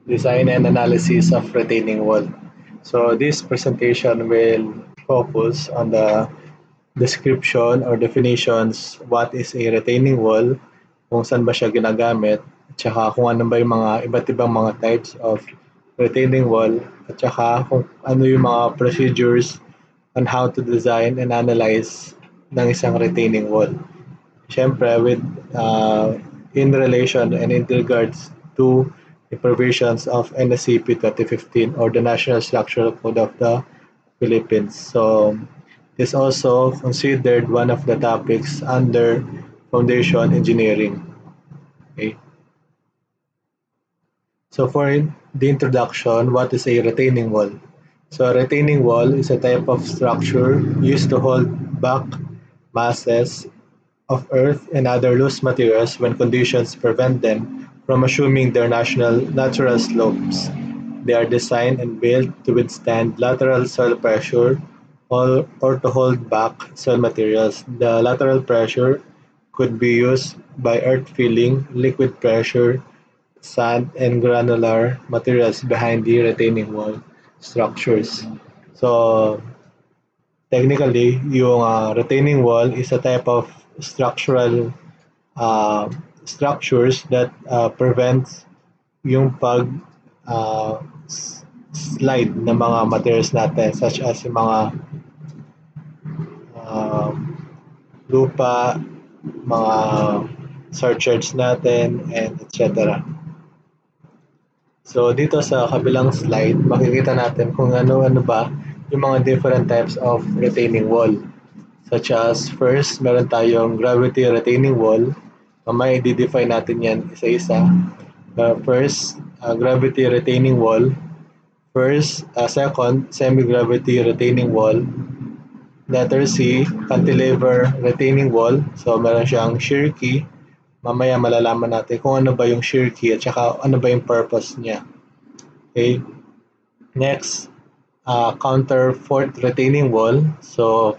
design and analysis of retaining wall. So this presentation will focus on the description or definitions, what is a retaining wall, kung saan ba siya ginagamit, at saka kung ano ba yung mga iba't ibang mga types of retaining wall, at saka kung ano yung mga procedures on how to design and analyze ng isang retaining wall. Siyempre, in relation and in regards to the provisions of NSCP 2015 or the National Structural Code of the Philippines. So, this also considered one of the topics under foundation engineering. Okay. So for the introduction, what is a retaining wall? So a retaining wall is a type of structure used to hold back masses of earth and other loose materials when conditions prevent them from assuming their natural slopes. They are designed and built to withstand lateral soil pressure or to hold back soil materials. The lateral pressure could be used by earth filling, liquid pressure, sand, and granular materials behind the retaining wall structures. So technically, yung retaining wall is a type of structural uh, structures that prevents yung pag uh, slide ng mga materials natin such as yung mga uh, lupa, mga surcharge natin, and etc. So dito sa kabilang slide, makikita natin kung ano-ano ba yung mga different types of retaining wall. Such as first, meron tayong gravity retaining wall. Mamaya i-define natin yan isa-isa. First, gravity retaining wall. Second, semi-gravity retaining wall. Letter C, cantilever retaining wall. So meron siyang shear key. Mamaya malalaman natin kung ano ba yung shear key at saka ano ba yung purpose niya. Okay. Next, counterfort retaining wall. So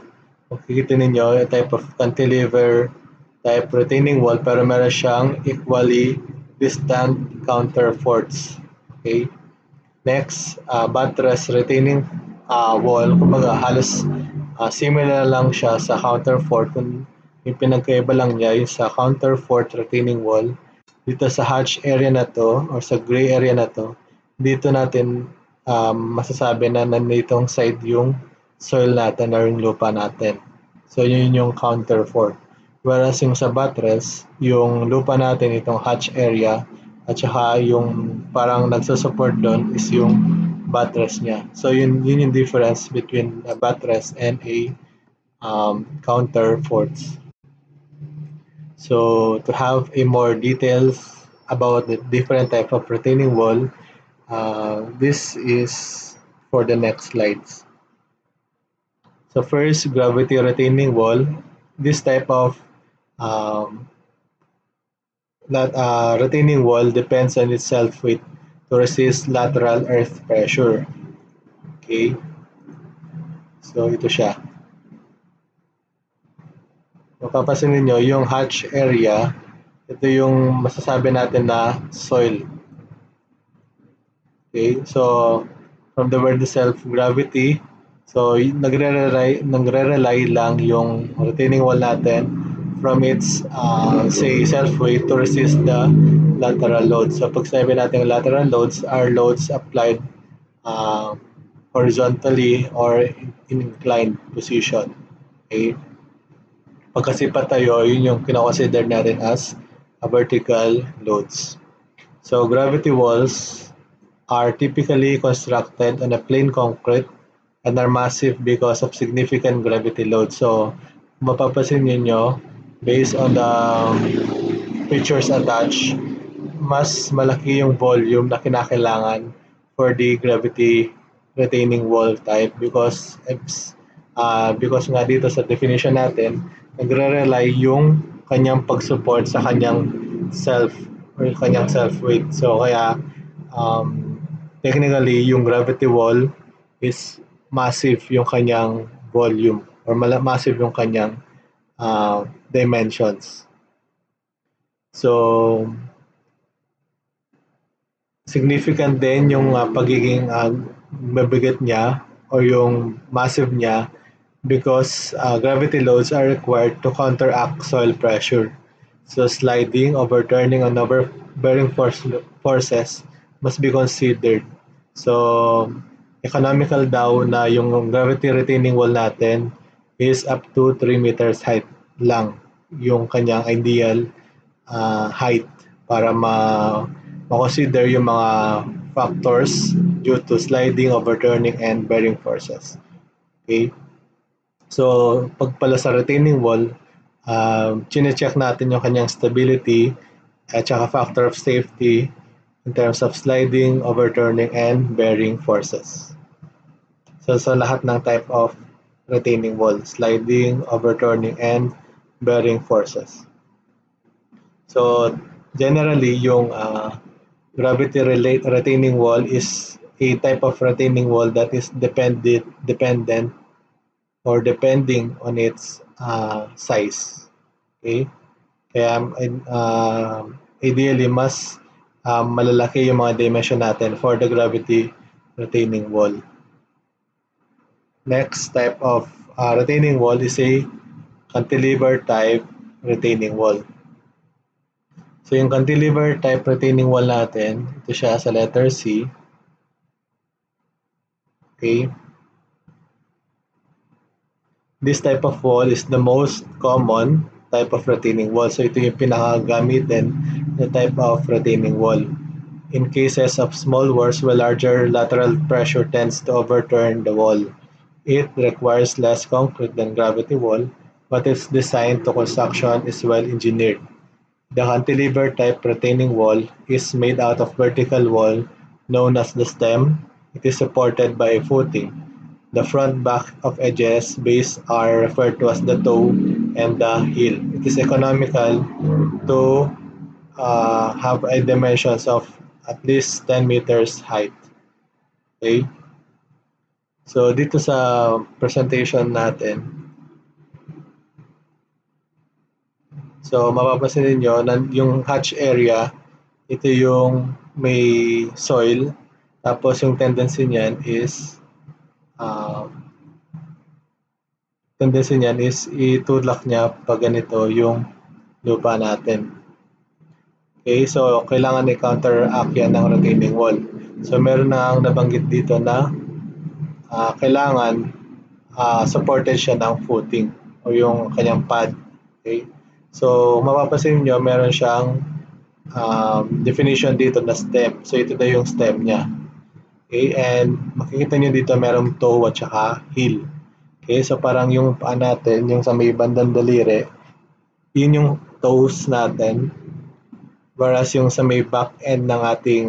makikita ninyo a type of cantilever type retaining wall pero meron siyang equally distant counterforts. Okay. Next, buttress retaining wall. Kumbaga halos similar lang siya sa counterfort. Kung yung pinagkaiba lang niya yung sa counterfort retaining wall. Dito sa hatch area na to or sa gray area na to, dito natin masasabi na nanditong side yung soil natin or yung lupa natin. So yun yung counterfort. Whereas yung sa buttress, yung lupa natin itong hatch area at saka yung parang nagsusupport doon is yung buttress niya. So yun yung difference between a buttress and a counterforts. So to have a more details about the different type of retaining wall, this is for the next slides. So first, gravity retaining wall. This type of um, retaining wall depends on its self-weight to resist lateral earth pressure. Okay, so ito siya. Mapapansin ninyo yung hatch area, ito yung masasabi natin na soil. Okay, so from the word itself, gravity, so nagre-rely lang yung retaining wall natin from its say self-weight to resist the lateral loads. So pag sabi natin lateral loads are loads applied uh, horizontally or in inclined position. Okay? Pagkasipat tayo, yun yung kinoconsider natin as a vertical loads. So gravity walls are typically constructed on a plain concrete and are massive because of significant gravity load. So, mapapansin niyo based on the pictures attached, mas malaki yung volume na kinakailangan for the gravity retaining wall type because nga dito sa definition natin, nagre-rely yung kanyang pag-support sa kanyang self or kanyang self-weight. So kaya um, technically yung gravity wall is massive yung kanyang volume or massive yung kanyang dimensions. So Significant din yung pagiging mabigat niya or yung massive niya because gravity loads are required to counteract soil pressure. So sliding, overturning, and overbearing forces must be considered. So economical daw na yung gravity retaining wall natin is up to 3 meters height lang yung kanyang ideal height para ma-consider yung mga factors due to sliding, overturning, and bearing forces. Okay? So, pag pala sa retaining wall, chine-check natin yung kanyang stability at saka factor of safety in terms of sliding, overturning, and bearing forces. So, sa lahat ng type of retaining wall, sliding, overturning, and bearing forces. So, generally, yung gravity retaining wall is a type of retaining wall that is dependent or depending on its size. Okay? Kaya ideally, mas malalaki yung mga dimension natin for the gravity retaining wall. Next type of retaining wall is a cantilever type retaining wall. So yung cantilever type retaining wall natin, ito siya sa letter C. Okay. This type of wall is the most common type of retaining wall. So ito yung pinakagamitin na type of retaining wall. In cases of small walls where larger lateral pressure tends to overturn the wall. It requires less concrete than gravity wall, but its design to construction is well engineered. The cantilever type retaining wall is made out of vertical wall known as the stem. It is supported by a footing. The front, back of edges base are referred to as the toe and the heel. It is economical to have a dimensions of at least 10 meters height. Okay? So dito sa presentation natin, so mapapansin ninyo na yung hatch area, ito yung may soil, tapos yung tendency niyan is itulak niya pag ganito yung lupa natin. Okay, so kailangan i-counteract yan ng retaining wall. So meron na ang nabanggit dito na kailangan supported siya ng footing o yung kanyang pad. Okay, so mapapansin nyo meron siyang definition dito na stem. So ito na yung stem niya. Okay, and makikita nyo dito merong toe at saka heel. Okay, so parang yung paa natin, yung sa may bandang daliri, yun yung toes natin. Whereas yung sa may back end ng ating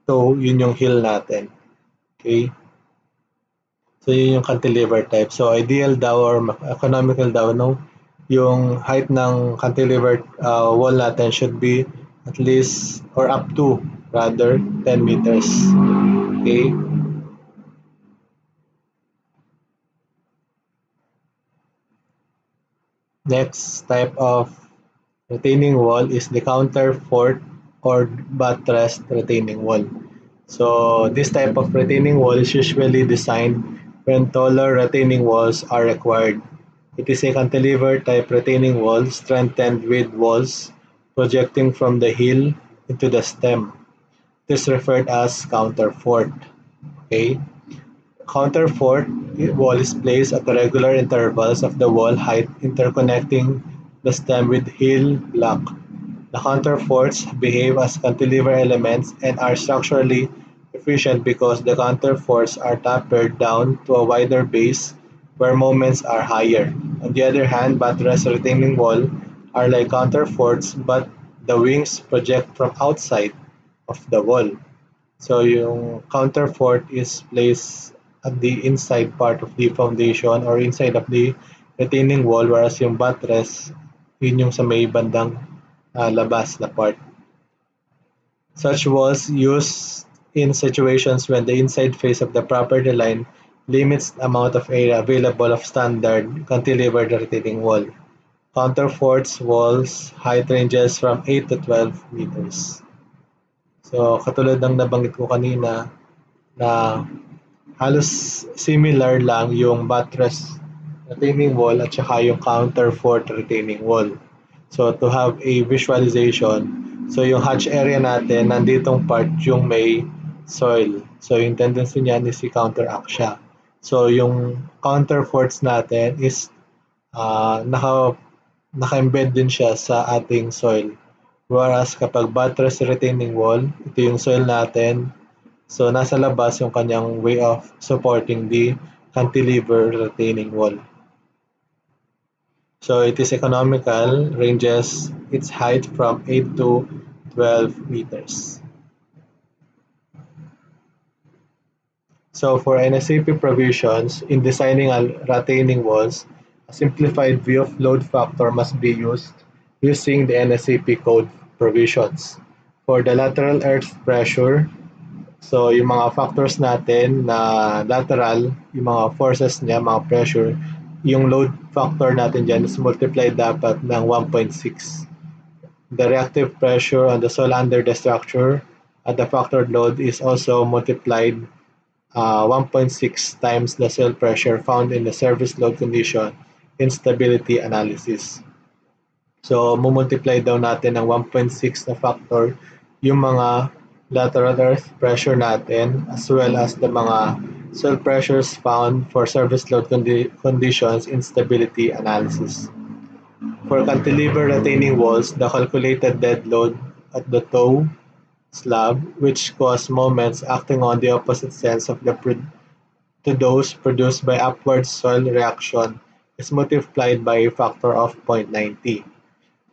toe, yun yung heel natin. Okay? So yun yung cantilever type. So ideal daw or economical daw, no? Yung height ng cantilever wall natin should be at least or up to rather 10 meters. Okay? Next type of retaining wall is the counterfort or buttressed retaining wall. So this type of retaining wall is usually designed when taller retaining walls are required. It is a cantilever type retaining wall strengthened with walls projecting from the heel into the stem. It is referred as counterfort. Okay? Counterfort wall is placed at the regular intervals of the wall height interconnecting the stem with heel block. The counterforts behave as cantilever elements and are structurally efficient because the counterforts are tapered down to a wider base where moments are higher. On the other hand, buttress retaining wall are like counterforts but the wings project from outside of the wall. So yung counterfort is placed at the inside part of the foundation or inside of the retaining wall, whereas yung buttress, yun yung sa may bandang labas na part. Such walls used in situations when the inside face of the property line limits the amount of area available of standard cantilevered retaining wall. Counterforts walls height ranges from 8 to 12 meters. So So katulad ng nabanggit ko kanina na halos similar lang yung buttress retaining wall at saka yung counterfort retaining wall. So to have a visualization, so yung hatch area natin, nanditong part yung may soil. So yung tendency niyan is i-counteract siya. So yung counterforts natin is naka-embed din siya sa ating soil. Whereas kapag buttress retaining wall, ito yung soil natin. So nasa labas yung kanyang way of supporting the cantilever retaining wall. So it is economical, ranges its height from 8 to 12 meters. So for NSAP provisions, in designing retaining walls, a simplified view of load factor must be used using the NSAP code provisions. For the lateral earth pressure, so yung mga factors natin na lateral, yung mga forces niya, mga pressure, yung load factor natin dyan is multiplied dapat ng 1.6. The reactive pressure on the soil under the structure at the factored load is also multiplied 1.6 times the soil pressure found in the service load condition instability analysis. So, mumultiply daw natin ng 1.6 na factor yung mga lateral earth pressure natin as well as the mga soil pressures found for service load conditions instability analysis. For cantilever retaining walls, the calculated dead load at the toe slab, which cause moments acting on the opposite sense of to those produced by upward soil reaction, is multiplied by a factor of 0.90.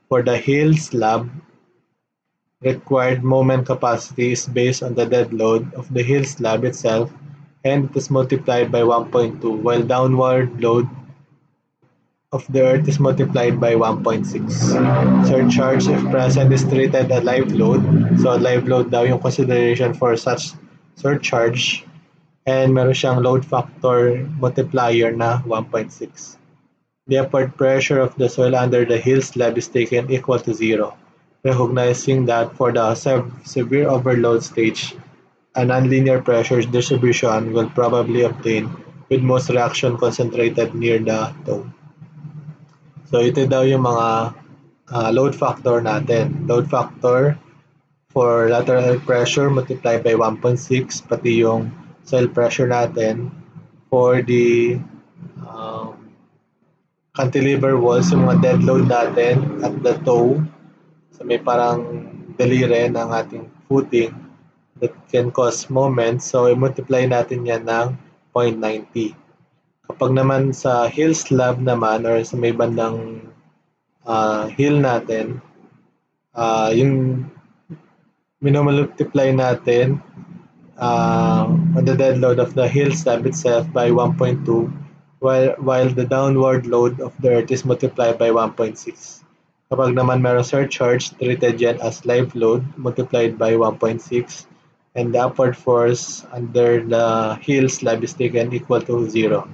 For the heel slab, required moment capacity is based on the dead load of the heel slab itself, and it is multiplied by 1.2, while downward load of the earth is multiplied by 1.6. Surcharge, if present, is treated as live load. So live load daw yung consideration for such surcharge. And meron siyang load factor multiplier na 1.6. The upward pressure of the soil under the hill slab is taken equal to 0, recognizing that for the severe overload stage, a nonlinear pressure distribution will probably obtain with most reaction concentrated near the toe. So ito daw yung mga load factor natin. Load factor for lateral pressure multiplied by 1.6, pati yung soil pressure natin. For the cantilever walls, yung mga dead load natin at the toe, so may parang daliri ng ating footing that can cause moments. So i-multiply natin yan ng 0.90. Kapag naman sa heel slab naman or sa may bandang heel natin, yung minumultiply natin on the dead load of the heel slab itself by 1.2, while the downward load of the earth is multiplied by 1.6. Kapag naman meron surcharge, treated yan as live load multiplied by 1.6, and the upward force under the heel slab is taken equal to 0.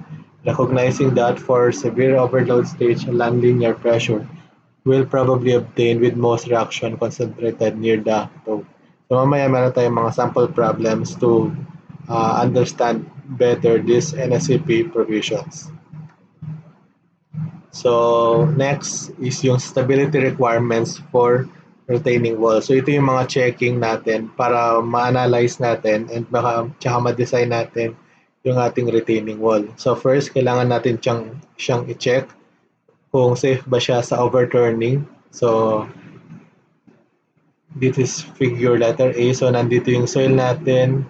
Recognizing that for severe overload stage, nonlinear pressure will probably obtain with most reaction concentrated near the toe. So mamaya meron tayong mga sample problems to understand better these NSAP provisions. So next is yung stability requirements for retaining wall. So ito yung mga checking natin para ma-analyze natin and tsaka ma-design natin yung ating retaining wall. So first, kailangan natin siyang i-check kung safe ba siya sa overturning. So this is figure letter A. So nandito yung soil natin.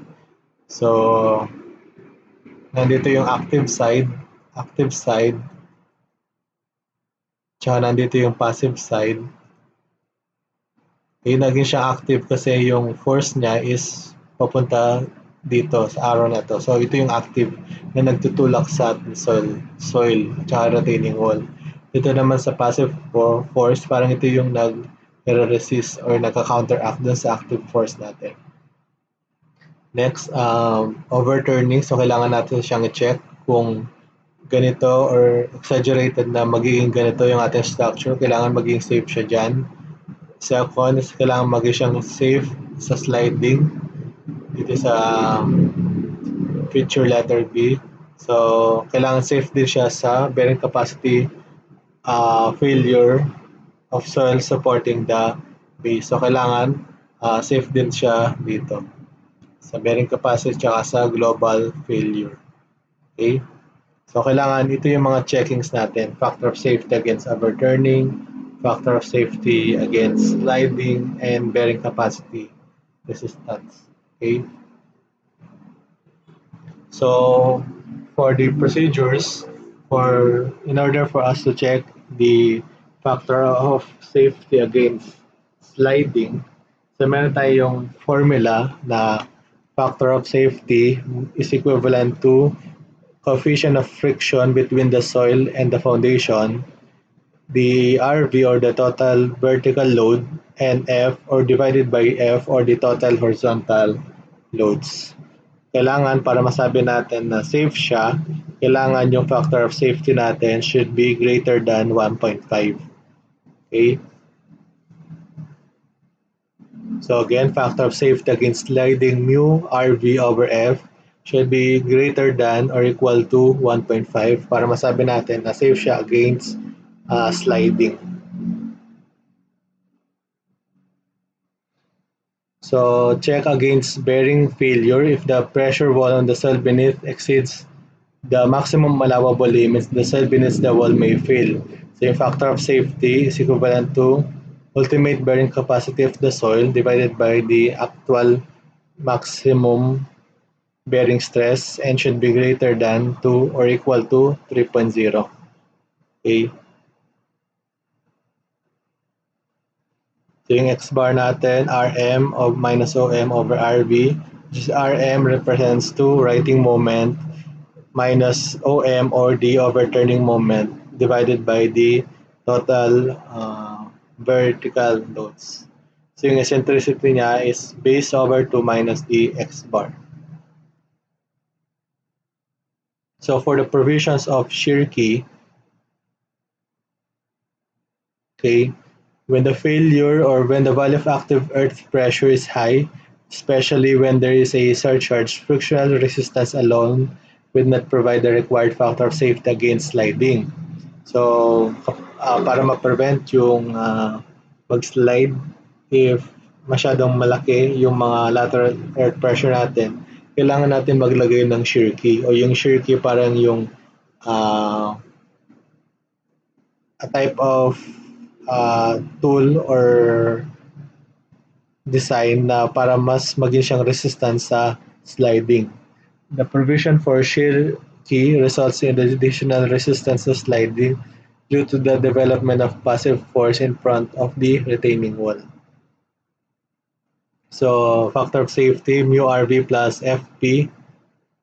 So nandito yung active side, tsaka nandito yung passive side. Okay, naging siya active kasi yung force niya is papunta dito sa arrow na to. So ito yung active na nagtutulak sa soil tsaka retaining wall. Dito naman sa passive force, parang ito yung nag-resist or nagka-counteract dun sa active force natin. Next, overturning. So kailangan natin siyang i-check kung ganito or exaggerated na magiging ganito yung ating structure. Kailangan maging safe siya dyan. Second is kailangan maging siyang safe sa sliding. Dito sa feature letter B. So, kailangan safe din siya sa bearing capacity failure of soil supporting the base. So, kailangan safe din siya dito sa bearing capacity tsaka sa global failure. Okay? So, kailangan ito yung mga checkings natin. Factor of safety against overturning, factor of safety against sliding, and bearing capacity resistance. Okay? So, for the procedures, in order for us to check the factor of safety against sliding, so meron tayong formula na factor of safety is equivalent to coefficient of friction between the soil and the foundation, the RV or the total vertical load, and F or divided by F or the total horizontal loads. Kailangan para masabi natin na safe siya, kailangan yung factor of safety natin should be greater than 1.5. Okay? So again, factor of safety against sliding mu RV over F should be greater than or equal to 1.5 para masabi natin na safe siya against sliding. So check against bearing failure if the pressure wall on the cell beneath exceeds the maximum allowable limits, the cell beneath the wall may fail. So yung factor of safety is equivalent to ultimate bearing capacity of the soil divided by the actual maximum bearing stress and should be greater than 2 or equal to 3.0. Okay. So yung X bar natin, Rm of minus OM over Rv, which is Rm represents 2 righting moment minus OM or the overturning moment divided by the total vertical loads. So yung eccentricity niya is base over 2 minus the X bar. So for the provisions of shear key, okay, when the failure or when the value of active earth pressure is high, especially when there is a surcharge, frictional resistance alone will not provide the required factor of safety against sliding. So, para ma-prevent yung mag-slide if masyadong malaki yung mga lateral earth pressure natin, kailangan natin maglagay ng shear key o yung shear key parang yung a type of tool or design na para mas maging siyang resistant sa sliding. The provision for shear key results in the additional resistance to sliding due to the development of passive force in front of the retaining wall. So, factor of safety, mu RV plus FP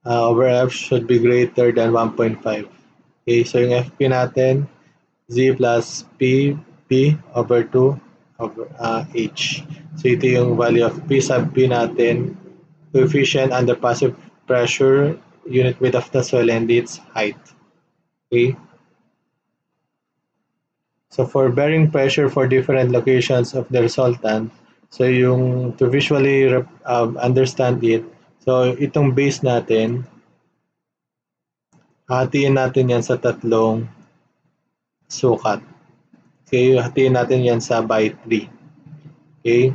over F should be greater than 1.5. Okay, so yung FP natin, Z plus P over 2 over H. So ito yung value of P sub P natin, coefficient under passive pressure, unit width of the soil, and its height. Okay. So for bearing pressure for different locations of the resultant, so yung to visually understand it, so itong base natin, hatiin natin yan sa tatlong sukat. Okay, hatiin natin yan sa by 3. Okay?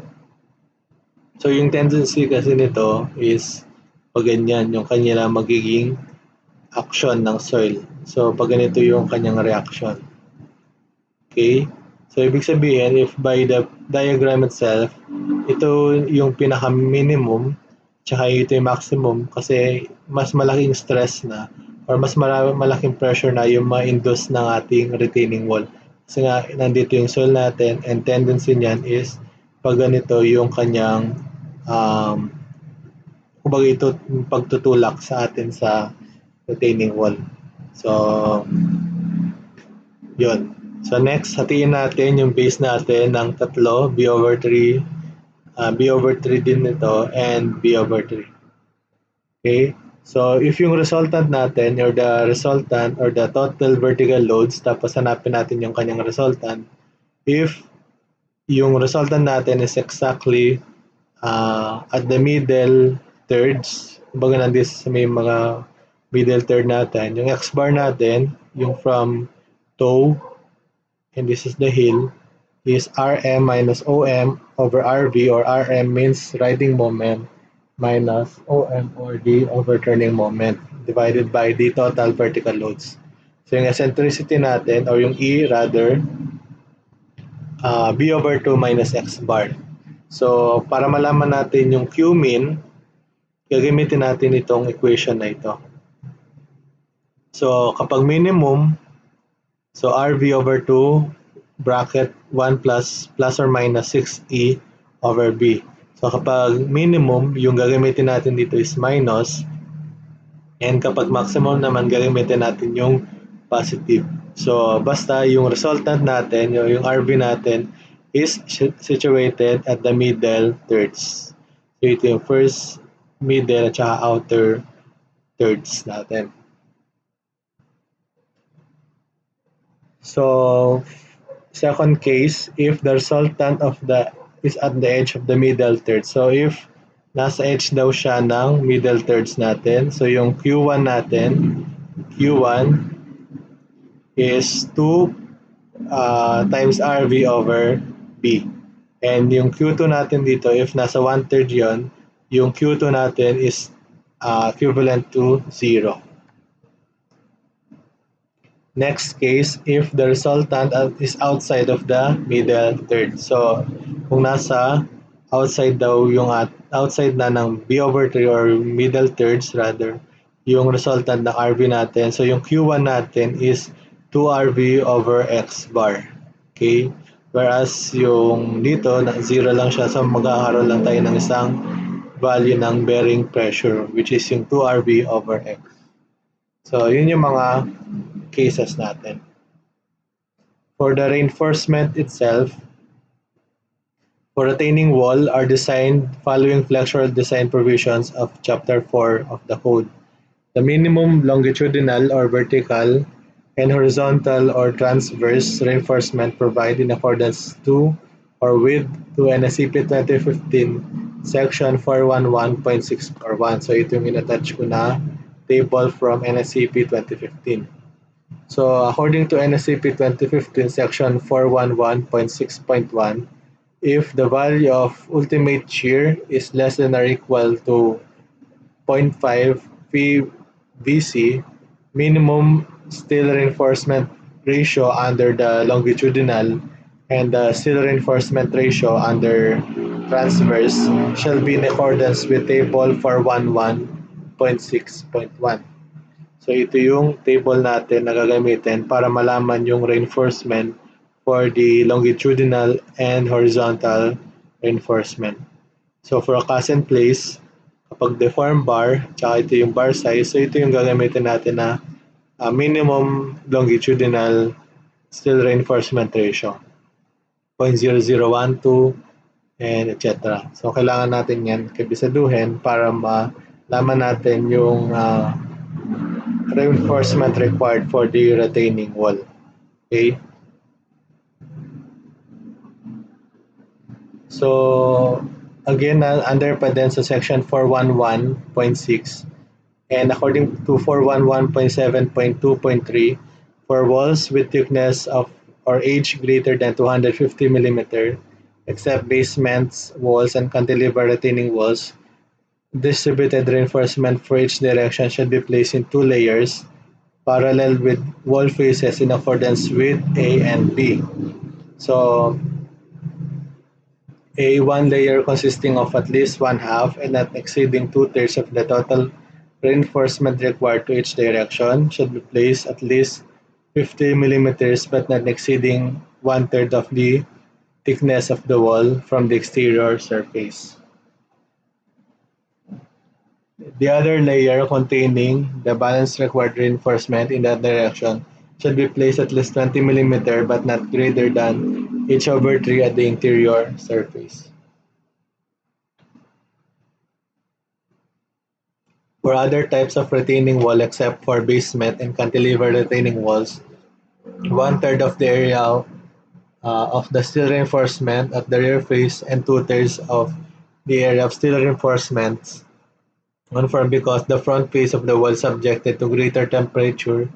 So yung tendency kasi nito is pag ganyan yung kanya magiging action ng soil. So pag ganito yung kanyang reaction. Okay? So ibig sabihin if by the diagram itself, ito yung pinaka-minimum tsaka ito yung maximum kasi mas malaking stress na or mas malaking pressure na yung ma-induce ng ating retaining wall. Kasi nga nandito yung soil natin and tendency niyan is pag ganito yung kanyang kumbaga ito pagtutulak sa atin sa retaining wall. So, yun. So next, hatiin natin yung base natin ng tatlo, B over 3, B over 3 din nito, and B over 3. Okay? So, if yung resultant natin or the resultant or the total vertical loads, tapos hanapin natin yung kanyang resultant, if yung resultant natin is exactly at the middle thirds, kumbaga nandito sa may mga middle third natin, yung x-bar natin, yung from toe, and this is the heel, is Rm minus Om over Rv, or Rm means riding moment minus Om or the overturning moment divided by the total vertical loads. So yung eccentricity natin, or yung E rather, B over 2 minus X bar. So para malaman natin yung Q min, gagamitin natin itong equation na ito. So kapag minimum, so Rv over 2 bracket 1 plus or minus 6E over B. So kapag minimum, yung gagamitin natin dito is minus, and kapag maximum naman, gagamitin natin yung positive. So basta yung resultant natin, yung RV natin, is situated at the middle thirds. So ito yung first, middle, at saka outer thirds natin. So second case, if the resultant of the is at the edge of the middle third. So if nasa edge daw siya ng middle thirds natin, so yung Q1 natin, Q1 is 2 times RV over B. And yung Q2 natin dito, if nasa 1/3 yon, yung Q2 natin is equivalent to 0. Next case, if the resultant is outside of the middle third. So, kung nasa outside daw yung outside na ng B over 3 or middle thirds rather, yung resultant ng RV natin. So, yung Q1 natin is 2RV over X bar. Okay? Whereas yung dito, 0 lang siya. So, magkakaroon lang tayo ng isang value ng bearing pressure, which is yung 2RV over X. So, yun yung mga cases natin. For the reinforcement itself, for retaining wall are designed following flexural design provisions of Chapter 4 of the Code. The minimum longitudinal or vertical and horizontal or transverse reinforcement provided in accordance to or with to NSCP 2015 Section 411.641. So ito yung in-attach ko na table from NSCP 2015. So according to NSCP 2015 Section 411.6.1, if the value of ultimate shear is less than or equal to 0.5 VC, minimum steel reinforcement ratio under the longitudinal and the steel reinforcement ratio under transverse shall be in accordance with Table 411.6.1. So ito yung table natin na gagamitin para malaman yung reinforcement for the longitudinal and horizontal reinforcement. So for a cast in place, kapag deform bar, tsaka ito yung bar size, so ito yung gagamitin natin na minimum longitudinal steel reinforcement ratio. 0.0012 and etc. So kailangan natin yan kabisaduhin para malaman natin yung reinforcement required for the retaining wall. Okay? So, again, under pa din sa section 411.6 and according to 411.7.2.3, for walls with thickness of or age greater than 250 mm, except basements, walls, and cantilever retaining walls, distributed reinforcement for each direction should be placed in 2 layers parallel with wall faces in accordance with A and B. So, a one layer consisting of at least one half and not exceeding 2/3 of the total reinforcement required to each direction should be placed at least 50 mm but not exceeding 1/3 of the thickness of the wall from the exterior surface. The other layer containing the balance required reinforcement in that direction should be placed at least 20 mm but not greater than h/3 at the interior surface. For other types of retaining wall except for basement and cantilever retaining walls, 1/3 of the area of the steel reinforcement at the rear face and 2/3 of the area of steel reinforcements unformed because the front face of the wall is subjected to greater temperature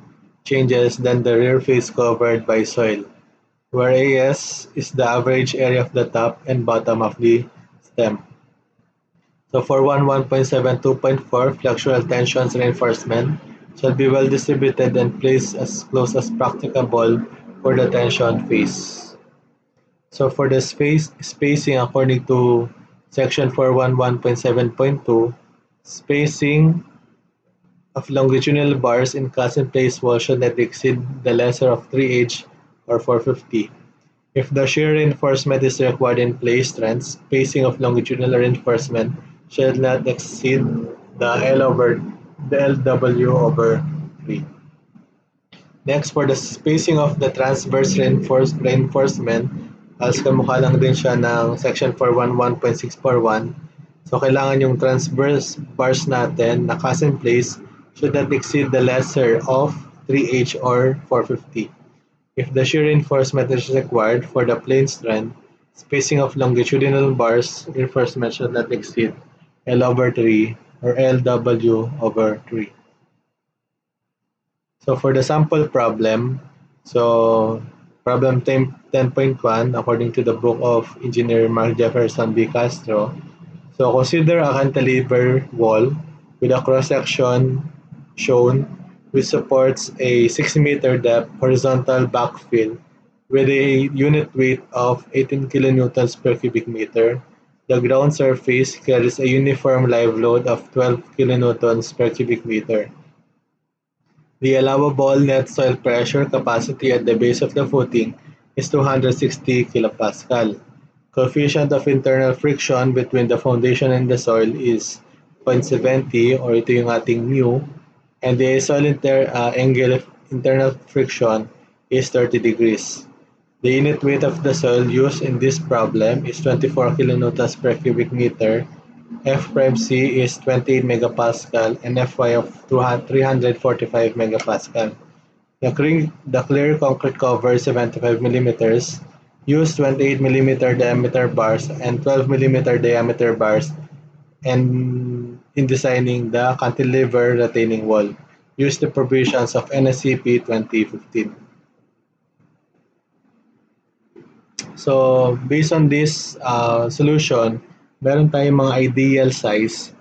changes than the rear face covered by soil, where AS is the average area of the top and bottom of the stem. So for 1.7.2.4, flexural tensions reinforcement shall be well distributed and placed as close as practicable for the tension phase. So for the spacing according to section 411.7.2, spacing of longitudinal bars in cast-in-place wall should not exceed the lesser of 3H or 450. If the shear reinforcement is required in place strengths, spacing of longitudinal reinforcement should not exceed the LW over 3. Next, for the spacing of the transverse reinforcement, as kamukha lang din siya ng section 411.641. So, kailangan yung transverse bars natin na cast in place should not exceed the lesser of 3H or 450. If the shear reinforcement is required for the plane strand, spacing of longitudinal bars reinforcement should not exceed L over 3 or LW over 3. So for the sample problem, so problem 10.1 according to the book of Engineer Mark Jefferson B. Castro. So consider a cantilever wall with a cross-section shown which supports a 6-meter depth horizontal backfill with a unit weight of 18 kilonewtons per cubic meter. The ground surface carries a uniform live load of 12 kilonewtons per cubic meter. The allowable net soil pressure capacity at the base of the footing is 260 kilopascal. Coefficient of internal friction between the foundation and the soil is 0.70 or ito yung ating mu, and the soil angle of internal friction is 30 degrees. The unit weight of the soil used in this problem is 24 kilonewtons per cubic meter. F prime C is 28 megapascal and Fy of 345 megapascal. The clear concrete cover is 75 millimeters. Use 28 millimeter diameter bars and 12 millimeter diameter bars and in designing the cantilever retaining wall. Use the provisions of NSCP 2015. So based on this solution, meron tayong mga ideal size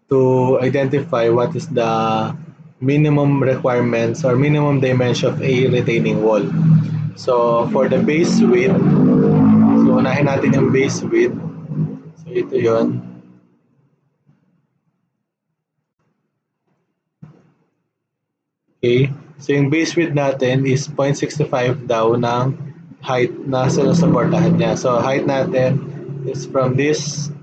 to identify what is the minimum requirements or minimum dimension of a retaining wall. So for the base width, so unahin natin yung base width. So ito yon. Okay. So yung base width natin is 0.65 daw ng height na sinusuportahan niya. So height natin is from this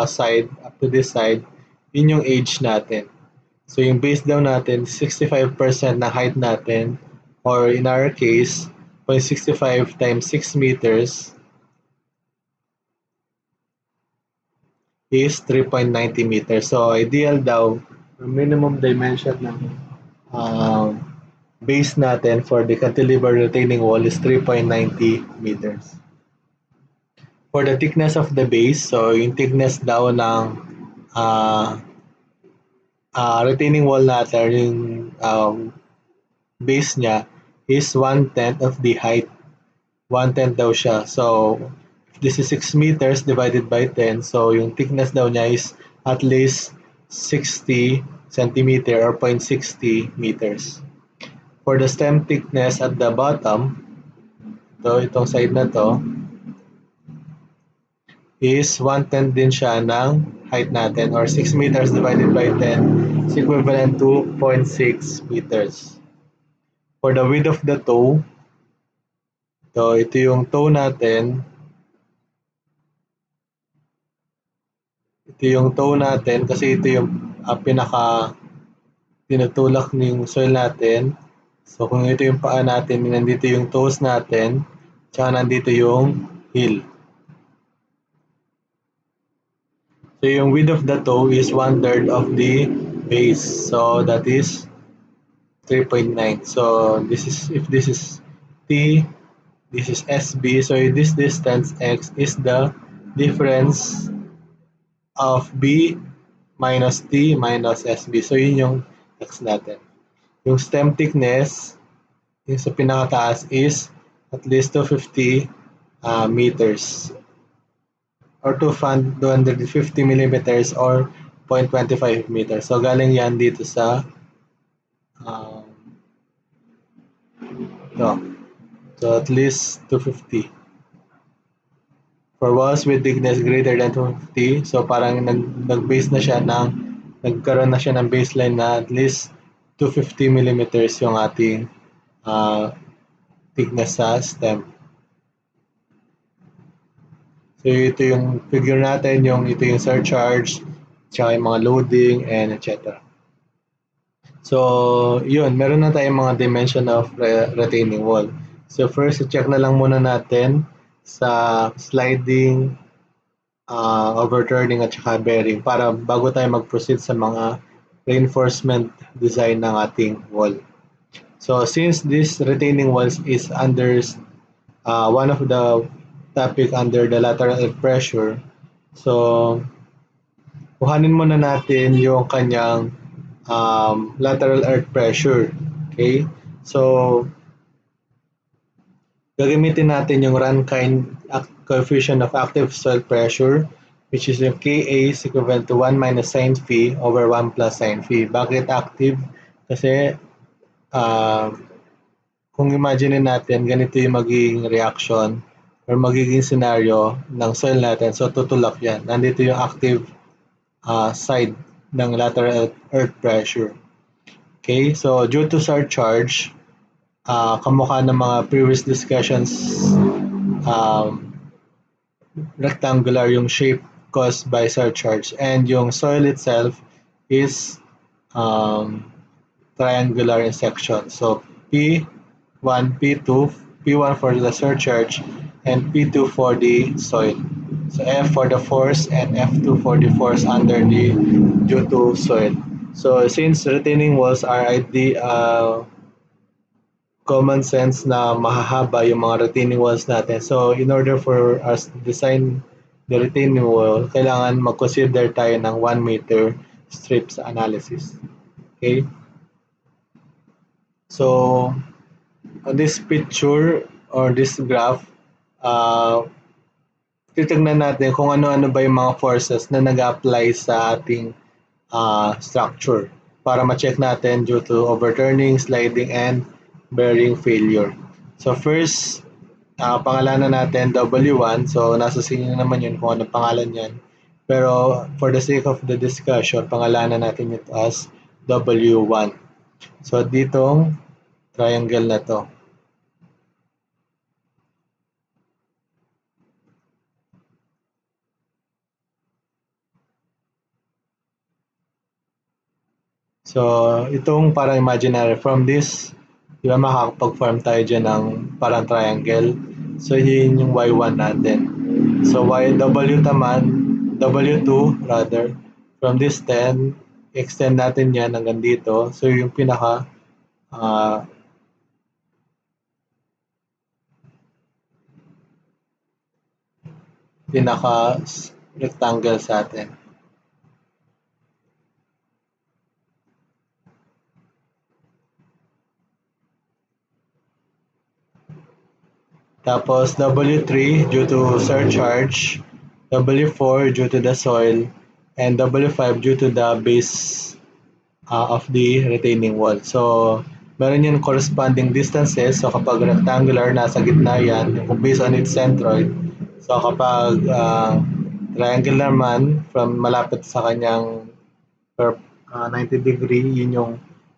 side up to this side, yun yung age natin. So yung base daw natin, 65% na height natin, or in our case, 0.65 times 6 meters is 3.90 meters. So ideal daw, minimum dimension ng base natin for the cantilever retaining wall is 3.90 meters. For the thickness of the base, so yung thickness daw ng retaining wall natin, yung base niya is 1/10 of the height. 1/10 daw siya. So, if this is 6 meters divided by 10, so yung thickness daw niya is at least 60 centimeter or 0.60 meters. For the stem thickness at the bottom, itong side na to, is 1/10 din siya ng height natin or 6 meters divided by 10 is equivalent to 0.6 meters. For the width of the toe, so ito yung toe natin. Ito yung toe natin kasi ito yung pinaka tinutulak ng soil natin. So kung ito yung paa natin, nandito yung toes natin, tsaka nandito yung heel. So yung width of the toe is 1/3 of the base. So that is 3.9. So this is, if this is T, this is SB. So this distance X is the difference of B minus T minus SB. So, yun yung x natin. Yung stem thickness, yung sa pinakataas is at least 250 meters or 250 millimeters or 0.25 meters. So, galing yan dito sa um, no. So, at least 250. For walls with thickness greater than 250, so parang nag-base na siya nagkaroon na siya ng baseline na at least 250 millimeters yung ating thickness sa stem. So, ito yung figure natin, ito yung surcharge, tsaka yung mga loading, and etc. So, yun, meron na tayong mga dimension of retaining wall. So, first, check na lang muna natin sa sliding, overturning, at saka bearing para bago tayo mag-proceed sa mga reinforcement design ng ating wall. So, since this retaining walls is under one of the topic under the lateral earth pressure, so kuhanin muna natin yung kanyang lateral earth pressure. Okay? So, gagamitin natin yung Rankine coefficient of active soil pressure, which is yung Ka is equivalent to 1 minus sin phi over 1 plus sin phi. Bakit active? Kasi kung imagine natin, ganito yung magiging reaction or magiging scenario ng soil natin. So, tutulak yan. Nandito yung active side ng lateral earth pressure. Okay, so due to surcharge, kamukha ng mga previous discussions, rectangular yung shape caused by surcharge, and yung soil itself is triangular in section. So P1, P2, P1 for the surcharge, and P2 for the soil. So F for the force and F2 for the force under the due to soil. So since retaining walls are common sense na mahahaba yung mga retaining walls natin. So in order for us to design the retaining wall, kailangan mag-consider tayo ng 1 meter strips analysis. Okay? So on this picture or this graph, titignan natin kung ano-ano ba yung mga forces na nag-apply sa ating structure para ma-check natin due to overturning, sliding, and bearing failure. So first, pangalanan natin W1. So nasa sinyo naman yun kung ano pangalan yan. Pero for the sake of the discussion, pangalanan natin ito as W1. So ditong triangle na to. So, itong parang imaginary from this, di ba makakapag-form tayo dyan ng parang triangle. So, yun yung Y1 natin. So, YW naman, W2 rather, from this 10, extend natin yan hanggang dito. So, yung pinaka rectangle sa atin. Tapos W3 due to surcharge, W4 due to the soil, and W5 due to the base of the retaining wall. So, meron yung corresponding distances. So, kapag rectangular, nasa gitna yan, based on its centroid. So, kapag triangular naman, from malapit sa kanyang 90 degree, yun yung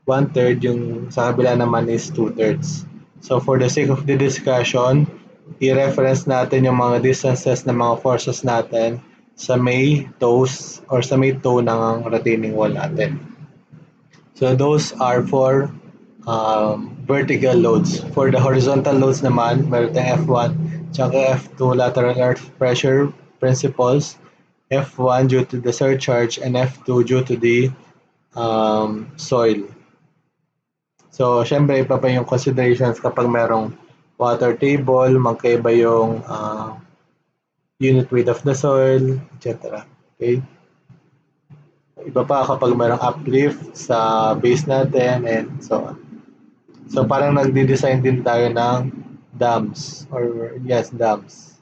1/3, yung sa kabila naman is 2/3. So for the sake of the discussion, i-reference natin yung mga distances ng mga forces natin sa may toes or sa may toe ng retaining wall natin. So those are for vertical loads. For the horizontal loads naman, meron tayong F1 tsaka F2 lateral earth pressure principles. F1 due to the surcharge and F2 due to the soil. So, syempre, iba pa yung considerations kapag merong water table, magkaiba yung unit weight of the soil, etc. Okay? Iba pa kapag mayroong uplift sa base natin and so on. So parang nagde-design din tayo ng dams or yes, dams.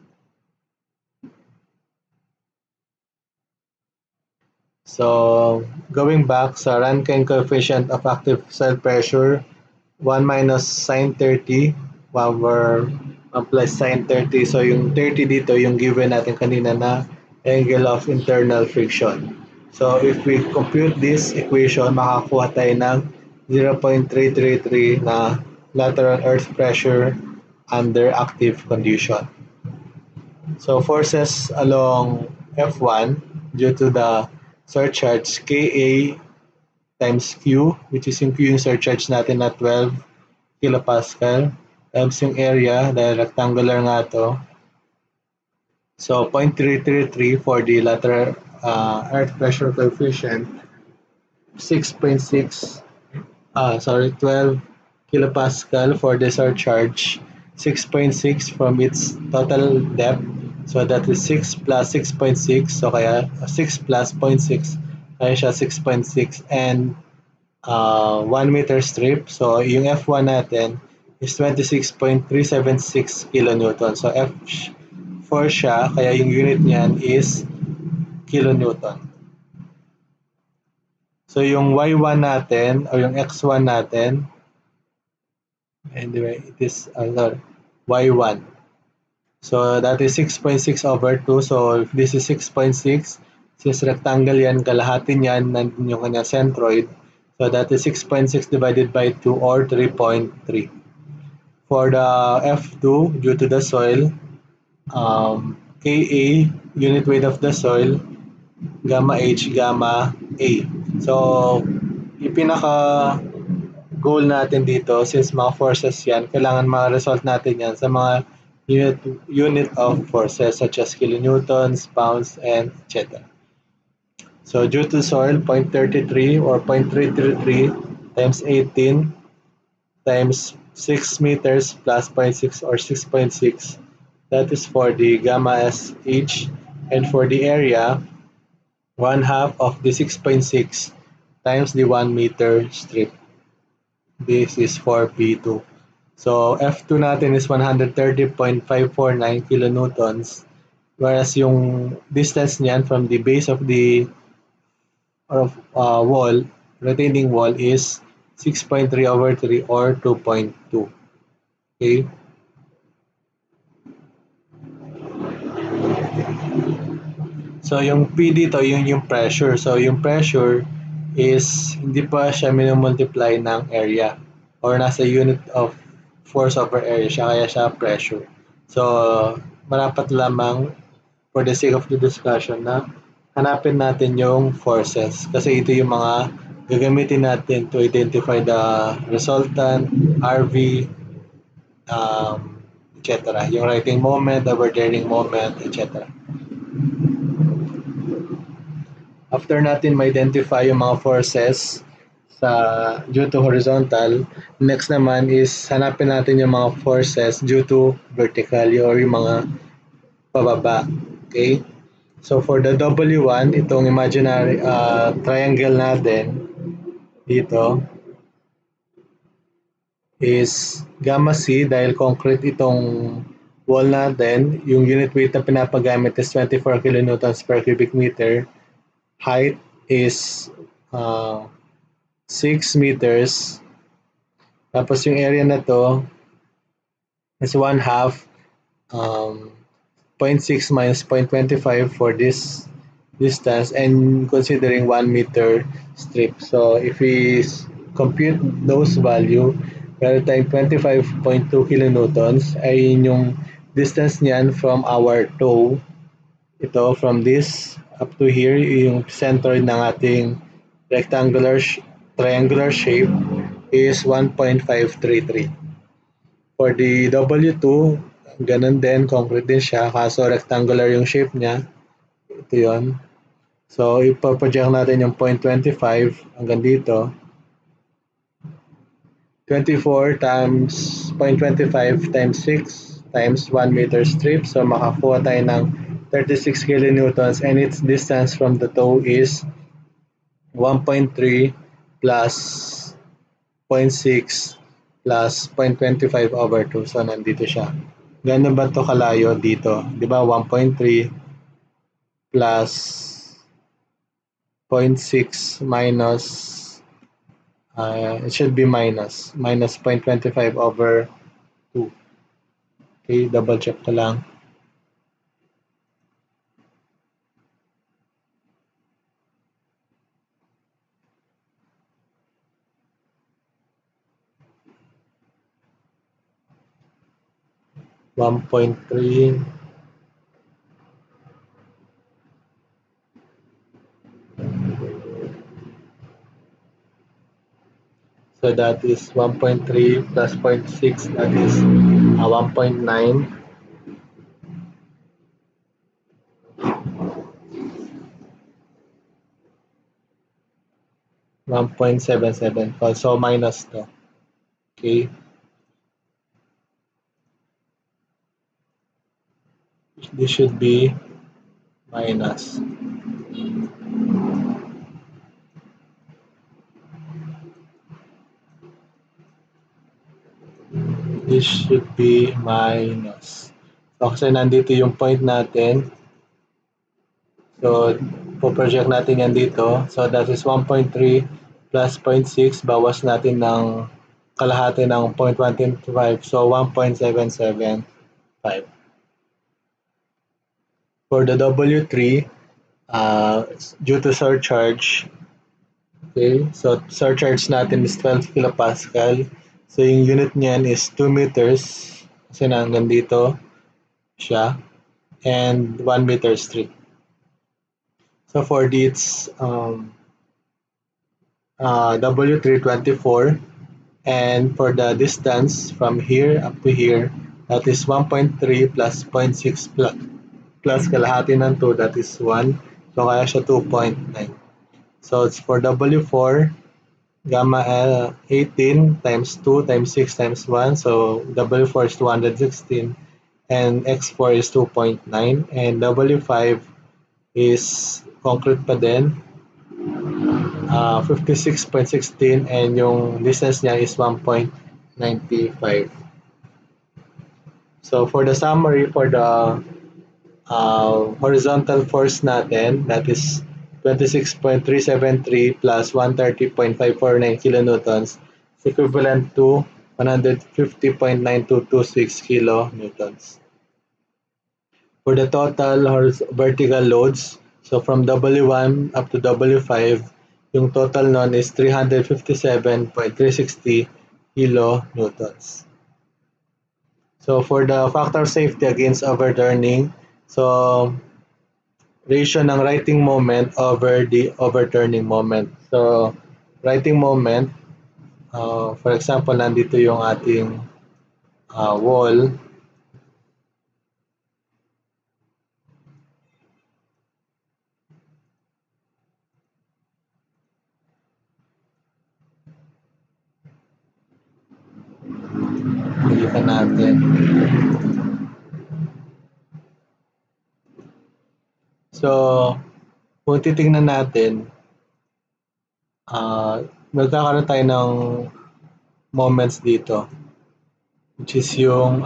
So going back sa Rankine coefficient of active soil pressure, 1 minus sine 30 power 1 plus sine 30. So yung 30 dito yung given natin kanina na angle of internal friction. So if we compute this equation, makakuha tayo ng 0.333 na lateral earth pressure under active condition. So forces along F1 due to the surcharge Ka times Q, which is yung Q yung surcharge natin na 12 kilopascal, times yung area dahil rectangular nga to. So 0.333 for the lateral earth pressure coefficient, 12 kilopascal for the surcharge, 6.6 from its total depth. So that is 6 plus 6.6. So kaya 6 plus 0.6, kaya siya 6.6 and 1 meter strip. So yung F1 natin is 26.376 kilonewton. So F4 siya, kaya yung unit niyan is kilonewton. So yung Y1 natin or yung X1 natin, anyway, it is Y1. So that is 6.6 over 2. So if this is 6.6, since rectangle yan, kalahati niyan, nandun yung kanya centroid. So that is 6.6 divided by 2 or 3.3. For the F2, due to the soil, Ka, unit weight of the soil, gamma H, gamma A. So, yung pinaka goal natin dito, since mga forces yan, kailangan ma-result natin yan sa mga unit of forces such as kilonewtons, pounds, and etc. So due to soil, 0.33 or 0.333 times 18 times 6 meters plus 0.6 or 6.6. That is for the gamma SH, and for the area, 1/2 of the 6.6 times the 1 meter strip. This is for P2. So F2 natin is 130.549 kilonewtons, whereas yung distance niyan from the base of the wall, retaining wall, is 6.3 over 3 or 2.2. Okay? So yung P dito, yun yung pressure. So yung pressure is hindi pa siya minumultiply ng area or nasa unit of force over area siya, kaya siya pressure. So marapat lamang for the sake of the discussion na hanapin natin yung forces kasi ito yung mga gagamitin natin to identify the resultant, RV, etc. Yung righting moment, overturning moment, etc. After natin ma-identify yung mga forces due to horizontal, next naman is hanapin natin yung mga forces due to vertical or yung mga pababa. Okay? So for the W1, itong imaginary triangle natin dito is gamma C dahil concrete itong wall natin. Yung unit weight na pinapagamit is 24 kilonewtons per cubic meter. Height is 6 meters. Tapos yung area na to is 1/2 0.6 minus 0.25 for this distance and considering 1 meter strip. So if we compute those value, meron tayong 25.2 kilonewtons ay yung distance niyan from our toe. Ito from this up to here, yung center ng ating triangular shape is 1.533. For the W2, ganun din, concrete din siya, kaso rectangular yung shape niya. Ito yun. So, ipaproject natin yung 0.25 hanggang dito. 24 times 0.25 times 6 times 1 meter strip. So, makakuha tayo ng 36 kilonewtons and its distance from the toe is 1.3 plus 0.6 plus 0.25/2. So, nandito siya. Gano'n ba 'to kalayo dito? Di ba 1.3 plus 0.6 minus, it should be minus 0.25/2. Okay, double check ko lang. One point three so that is 1.3 plus 0.6, that is 1.9. 1.77. So minus to. Okay. This should be minus. This should be minus. So kasi nandito yung point natin. So, po-project natin yan dito. So, that is 1.3 plus 0.6. Bawas natin ng kalahati ng 0.125. So, 1.775. For the W3, due to surcharge, okay, so surcharge natin is 12 kilopascal. So, yung unit niyan is 2 meters. Kasi nandito siya. And 1 meter straight. So, for this W324, and for the distance from here up to here, that is 1.3 plus 0.6 plus kalahati ng 2, that is 1. So, kaya siya 2.9. So, it's for W4, gamma 18 times 2 times 6 times 1. So, W4 is 216 and X4 is 2.9 and W5 is concrete pa din, 56.16 and yung distance niya is 1.95. So for the summary, for the horizontal force natin, that is 26.373 plus 130.549 kilonewtons is equivalent to 150.9226 kilonewtons. For the total vertical loads, so from W1 up to W5, yung total nun is 357.360 kilonewtons. So for the factor of safety against overturning, so ratio ng righting moment over the overturning moment. So righting moment, for example, nandito yung ating wall. Pilitan natin. So, kung titingnan natin, magkakaroon tayo ng moments dito, which is yung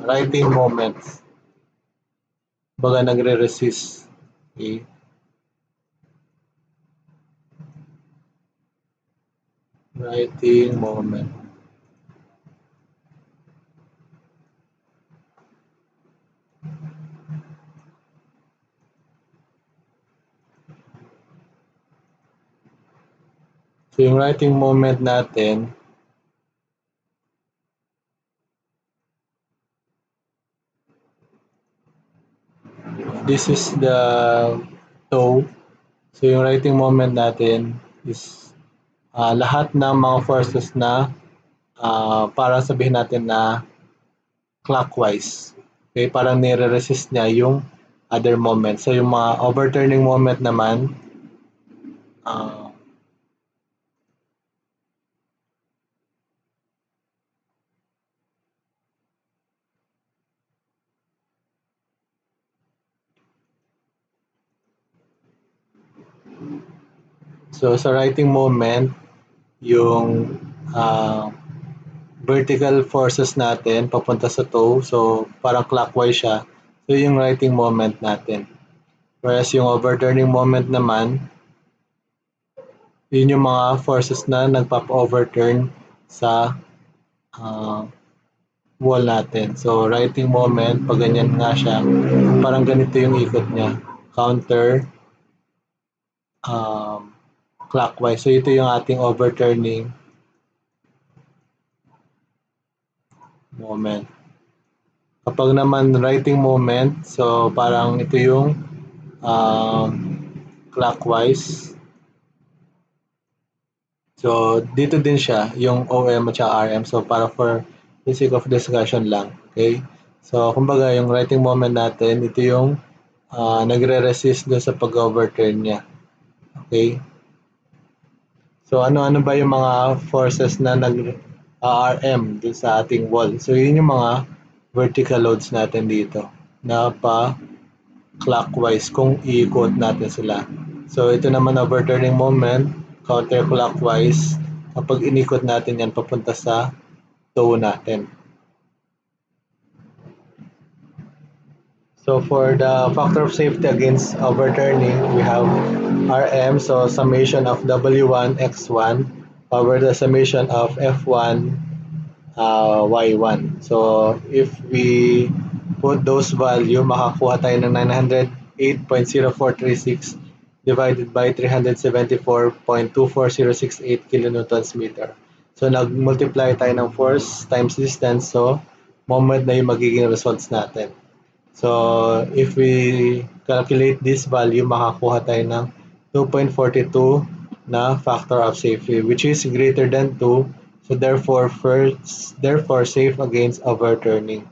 righting moments. Baga nagre-resist. Okay. Righting moment. So yung righting moment natin, this is the toe. So yung righting moment natin is lahat ng mga forces na parang sabihin natin na clockwise. Okay, parang nire-resist niya yung other moment. So yung mga overturning moment naman, So sa writing moment, yung vertical forces natin papunta sa toe, so parang clockwise siya. So yung writing moment natin. Whereas yung overturning moment naman, yun yung mga forces na nagpapa-overturn sa uh, wall natin. So writing moment, pag ganyan nga siya, parang ganito yung ikot niya. Counter, um, clockwise. So ito yung ating overturning moment. Kapag naman writing moment, so parang ito yung um, clockwise. So dito din siya, yung OM at saka RM. So para for the sake of discussion lang. Okay? So kumbaga yung writing moment natin, ito yung nagre-resist doon sa pag-overturn niya. Okay? So ano-ano ba yung mga forces na nag-RM dun sa ating wall? So yun yung mga vertical loads natin dito na pa clockwise kung iikot natin sila. So ito naman overturning moment, counterclockwise kapag inikot natin yan papunta sa toe natin. So for the factor of safety against overturning, we have RM, so summation of W1 X1 over the summation of F1 Y1. So if we put those value, makakuha tayo ng 908.0436 divided by 374.24068 kilonewtons meter. So nag-multiply tayo ng force times distance, so moment na yung magiging results natin. So if we calculate this value, makakuha tayo ng 2.42 na factor of safety, which is greater than 2. So therefore safe against overturning.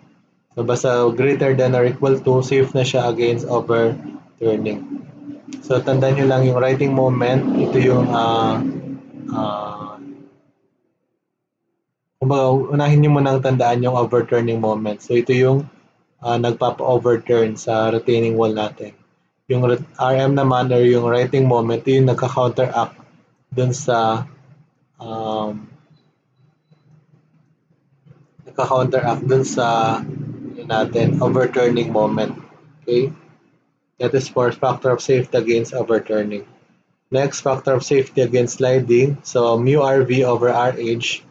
So basta greater than or equal to, safe na siya against overturning. So tandaan nyo lang yung writing moment, ito yung kumbaga unahin nyo munang tandaan yung overturning moment. So ito yung nagpapa-overturn sa retaining wall natin. Yung RM naman or yung writing moment, yung nagka-counteract dun sa um, natin, overturning moment. Okay? That is for factor of safety against overturning. Next, factor of safety against sliding. So, mu RV over RH.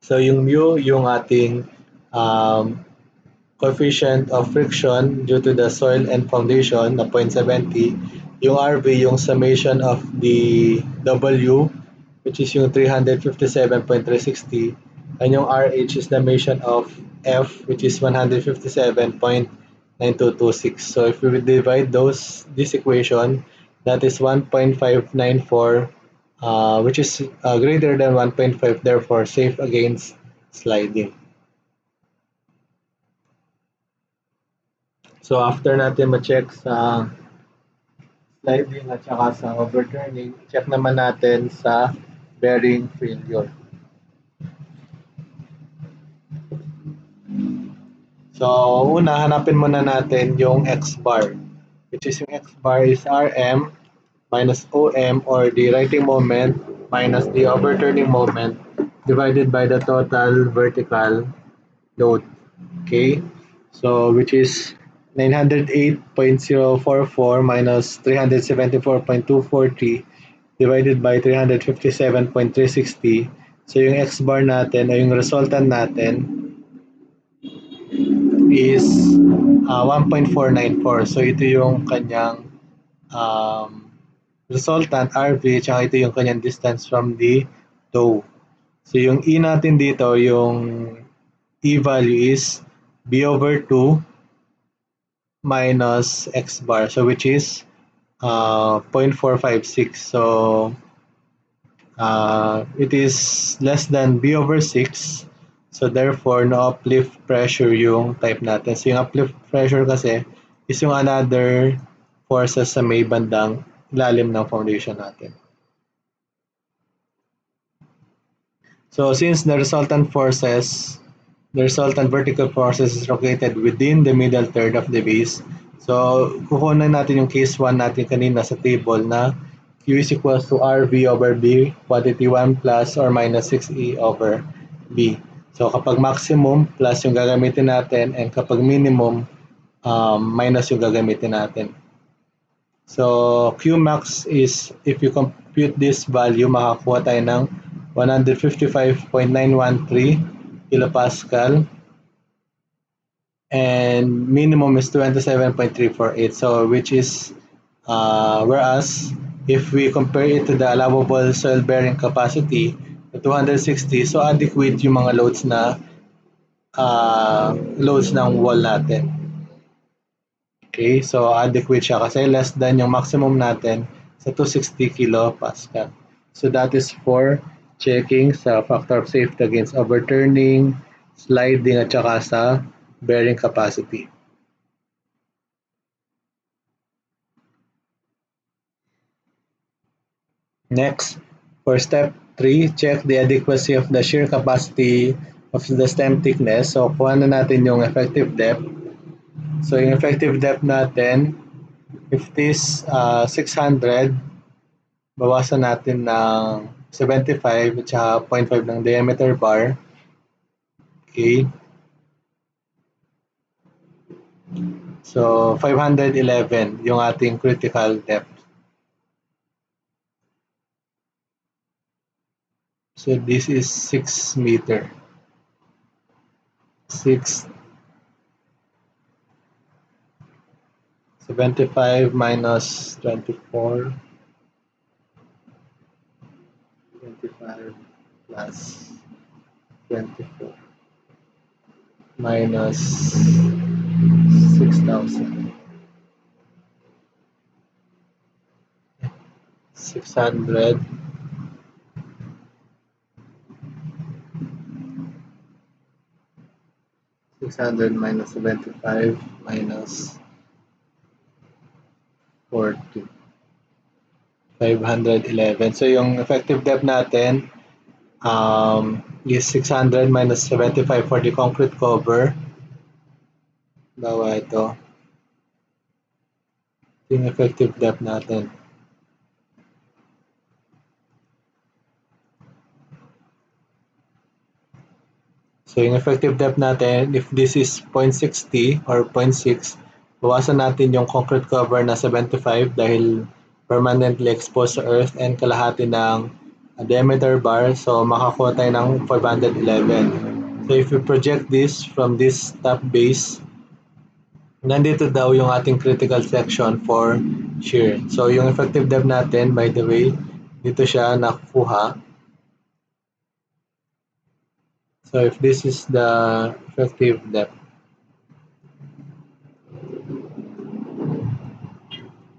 So, yung mu, yung ating coefficient of friction due to the soil and foundation na 0.70. Yung RV, yung summation of the W, which is yung 357.360. And yung RH is summation of F, which is 157.9226. So if we divide this equation, that is 1.594, which is greater than 1.5, therefore safe against sliding. So after natin ma-check sa sliding at saka sa overturning, check naman natin sa bearing failure. So una, hanapin muna natin yung X-bar, which is yung X-bar is RM minus OM or the writing moment minus the overturning moment divided by the total vertical load. Okay? So which is 908.044 minus 374.240 divided by 357.360. So yung X bar natin o yung resultant natin is 1.494. So ito yung kanyang resultant RV, tsaka ito yung kanyang distance from the toe. So yung E natin dito, yung E value is B over 2 minus X bar, so which is 0.456. So it is less than B over 6. So therefore, no uplift pressure yung type natin. So yung uplift pressure kasi is yung another forces sa may bandang ilalim ng foundation natin. So since the resultant vertical forces is located within the middle third of the base, so kukunan natin yung case 1 natin kanina sa table na Q is equals to RV over B, quantity 1 plus or minus 6E over B. So kapag maximum, plus yung gagamitin natin, and kapag minimum, minus yung gagamitin natin. So Qmax is, if you compute this value, makakuha tayo ng 155.913 kilopascal, and minimum is 27.348. So which is, whereas if we compare it to the allowable soil bearing capacity, the 260, so adequate yung mga loads ng wall natin. Okay, so adequate siya kasi less than yung maximum natin sa 260 kilopascal. So that is for checking sa factor of safety against overturning, sliding, at saka sa bearing capacity. Next, for step 3, check the adequacy of the shear capacity of the stem thickness. So kuha na natin yung effective depth. So yung effective depth natin, if this 600, bawasan natin ng 75 at saka 0.5 ng diameter bar. Okay. So 511 yung ating critical depth. So this is 6 meter. 75 minus 24. 25 plus 24 minus 6,000. 600 minus 75 minus 40. 511. So yung effective depth natin is 600 minus 75 for the concrete cover. Bawa ito. Yung effective depth natin. So yung effective depth natin, if this is 0.60 or 0.6, bawasan natin yung concrete cover na 75 dahil permanently exposed sa earth, and kalahati ng diameter bar, so makakuha tayo ng 511. So if you project this from this top base, nandito daw yung ating critical section for shear. So yung effective depth natin, by the way, dito siya nakukuha. So if this is the effective depth,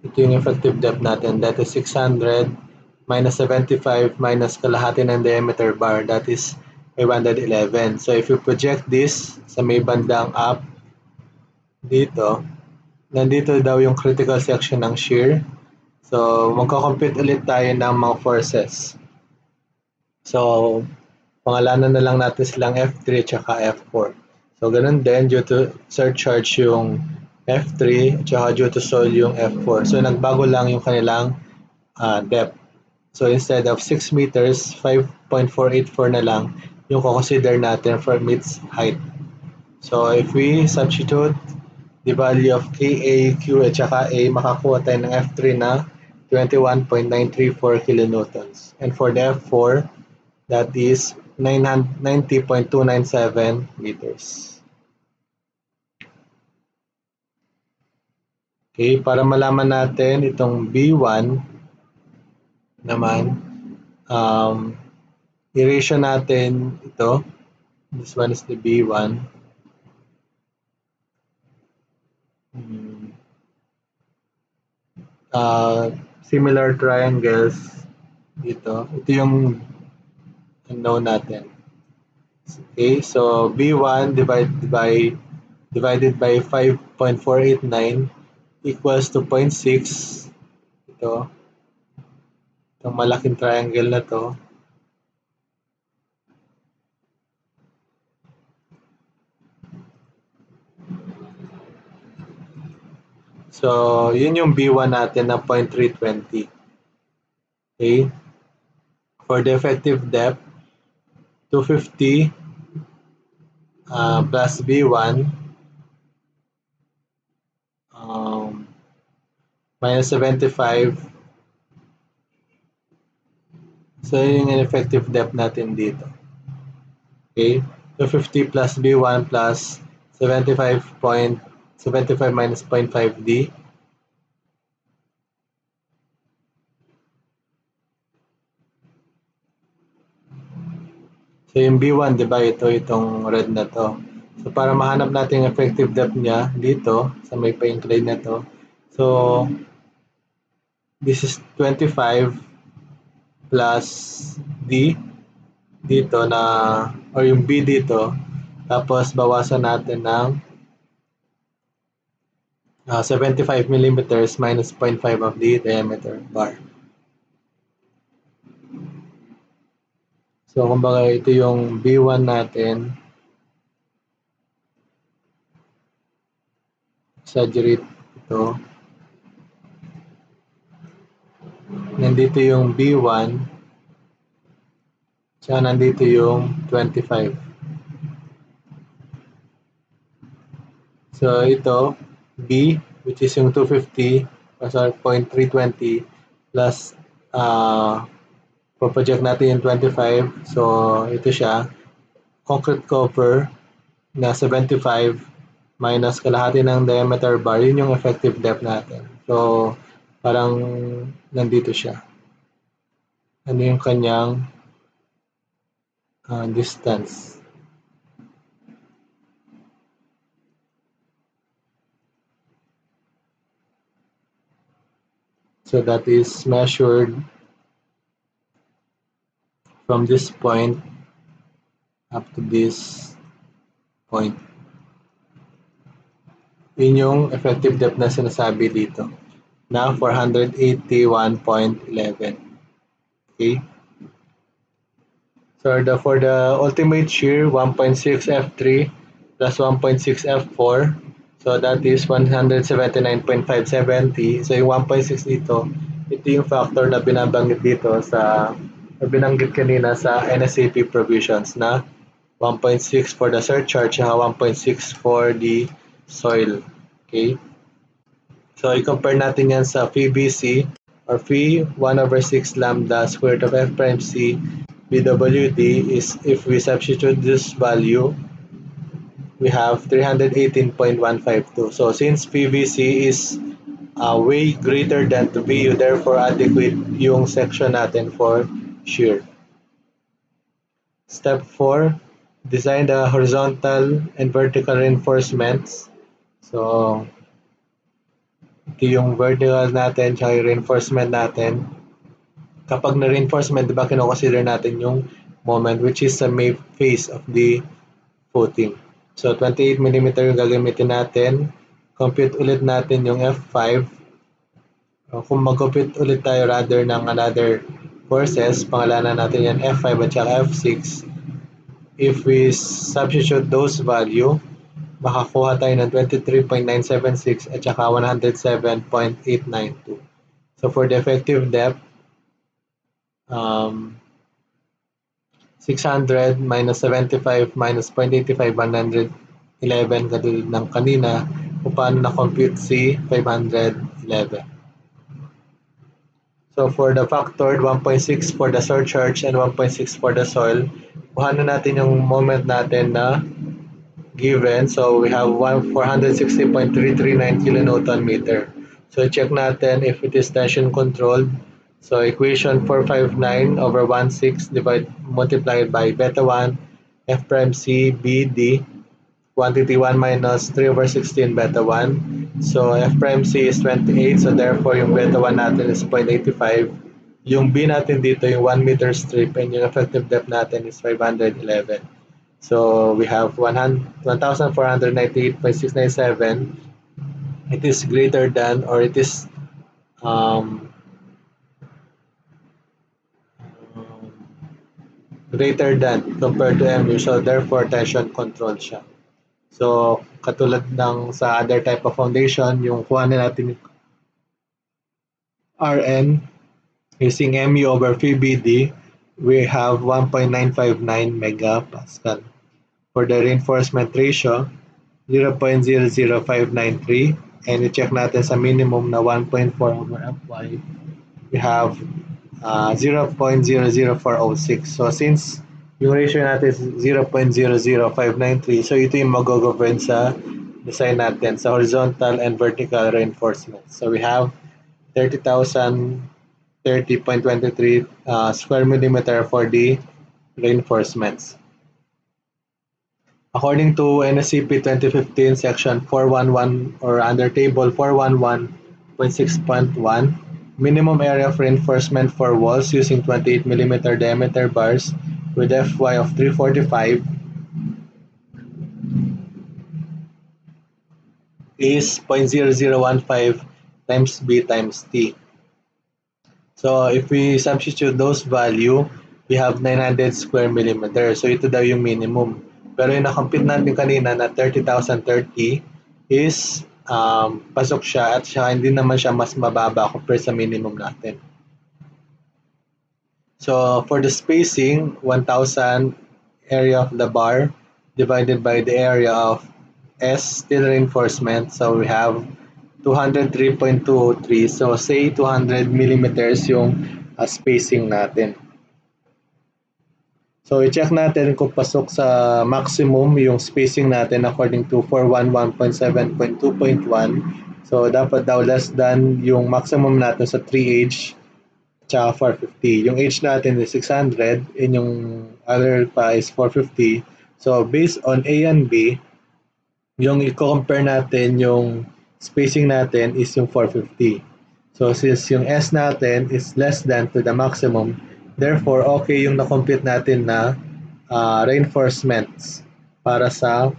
ito yung effective depth natin, that is 600 minus 75 minus kalahati ng diameter bar, that is 511. So if you project this sa may bandang up dito, nandito daw yung critical section ng shear. So magko-compute ulit tayo ng mga forces. So pangalanan na lang natin silang F3 at saka F4. So ganun din, due to surcharge yung F3 at saka due to soil yung F4. So nagbago lang yung kanilang depth. So instead of 6 meters, 5.484 na lang yung consider natin for its height. So if we substitute the value of KA, Q at saka A, makakuha tayo ng F3 na 21.934 kilonewtons. And for the F4, that is 90.297 meters. Okay, para malaman natin itong B1 naman, i-ratio natin ito. This one is the B1. Similar triangles dito. Ito yung unknown natin. Okay, so B1 divided by 5.489 equals to 0.6. Ito. Itong malaking triangle na to. So, yun yung B1 natin na 0.320. Okay? For the effective depth, 250 plus B1 minus 75. So, yun yung effective depth natin dito. Okay? 250 plus B1 plus 75 minus 0.5D. So, yung B1, di ba, itong red na to. So, para mahanap natin yung effective depth niya dito, sa may pa-incline na to. So, this is 25 plus D dito na, or yung B dito, tapos bawasan natin ng 75 millimeters minus 0.5 of the diameter bar. So, kumbaga, ito yung B1 natin. Exaggerate ito. Nandito yung B1. Tsaka nandito yung 25. So, ito, B, which is yung 250, sorry, 0.320 plus project natin yung 25. So, ito siya. Concrete cover na 75 minus kalahati ng diameter bar, yun yung effective depth natin. So, parang nandito siya. Ano yung kanyang distance. So, that is measured from this point up to this point. Yun yung effective depth na sinasabi dito na 481.11. Okay? So for the ultimate shear, 1.6 F3 plus 1.6 F4. So that is 179.570. So yung 1.6 dito, ito yung factor na binabanggit dito binanggit kanina sa NSAP provisions na 1.6 for the surcharge at 1.6 for the soil. Okay? So i-compare natin yan sa phi BC or phi 1 over 6 lambda squared of F prime C BWD is if we substitute this value, we have 318.152. So since PVC is way greater than to BU, therefore adequate yung section natin for shear. Step 4, design the horizontal and vertical reinforcements. So, ito yung vertical natin, tsaka yung reinforcement natin. Kapag na-reinforcement, di ba, kino-consider natin yung moment which is sa may face of the footing. So, 28 mm yung gagamitin natin. Compute ulit natin yung F5. Kung mag-compute ulit tayo rather ng another forces, pangalanan natin yan F5 at saka F6. If we substitute those value, makakuha tayo ng 23.976 at saka 107.892. So, for the effective depth, 600 minus 75 minus 0.85, 111 katulad ng kanina kung paano na-compute si 511. So for the factored, 1.6 for the surcharge and 1.6 for the soil, kuha na natin yung moment natin na given. So we have 460.339 kilonewton meter. So check natin if it is tension controlled. So equation 459 over 16 multiplied by beta 1 F prime C B D quantity 1 minus 3 over 16 beta 1. So F prime C is 28, so therefore yung beta 1 natin is 0.85. Yung B natin dito yung 1 meter strip and yung effective depth natin is 511. So we have 1,498.697. It is greater than or it is greater than compared to MU, so therefore tension control siya. So katulad ng sa other type of foundation, yung kuha na natin RN, Using Mu over VBD, we have 1.959 megapascal. For the reinforcement ratio, 0.00593, and i-check natin sa minimum na 1.4 over Fy, we have 0.00406. So since yung ratio natin is 0.00593, so ito yung mag-govern sa design natin sa horizontal and vertical reinforcement. So we have 30,030.23 square millimeter for the reinforcements. According to NSCP 2015 section 411 or under table 411.6.1, minimum area of reinforcement for walls using 28 millimeter diameter bars with Fy of 345 is 0.0015 times B times T. So if we substitute those value, we have 900 square millimeter. So ito daw yung minimum. Pero yung na-compute natin kanina na 30,030 is pasok siya at siya hindi naman siya mas mababa compare sa minimum natin. So for the spacing, 1,000 area of the bar divided by the area of S steel reinforcement. So we have 203.203. So say 200 millimeters yung spacing natin. So i-check natin kung pasok sa maximum yung spacing natin according to 411.7.2.1. So dapat daw less than yung maximum natin sa 3H tsaka 450. Yung H natin is 600 and yung other pa is 450. So based on A and B, yung i-compare natin yung spacing natin is yung 450. So since yung S natin is less than to the maximum, therefore okay yung na-compute natin na reinforcements para sa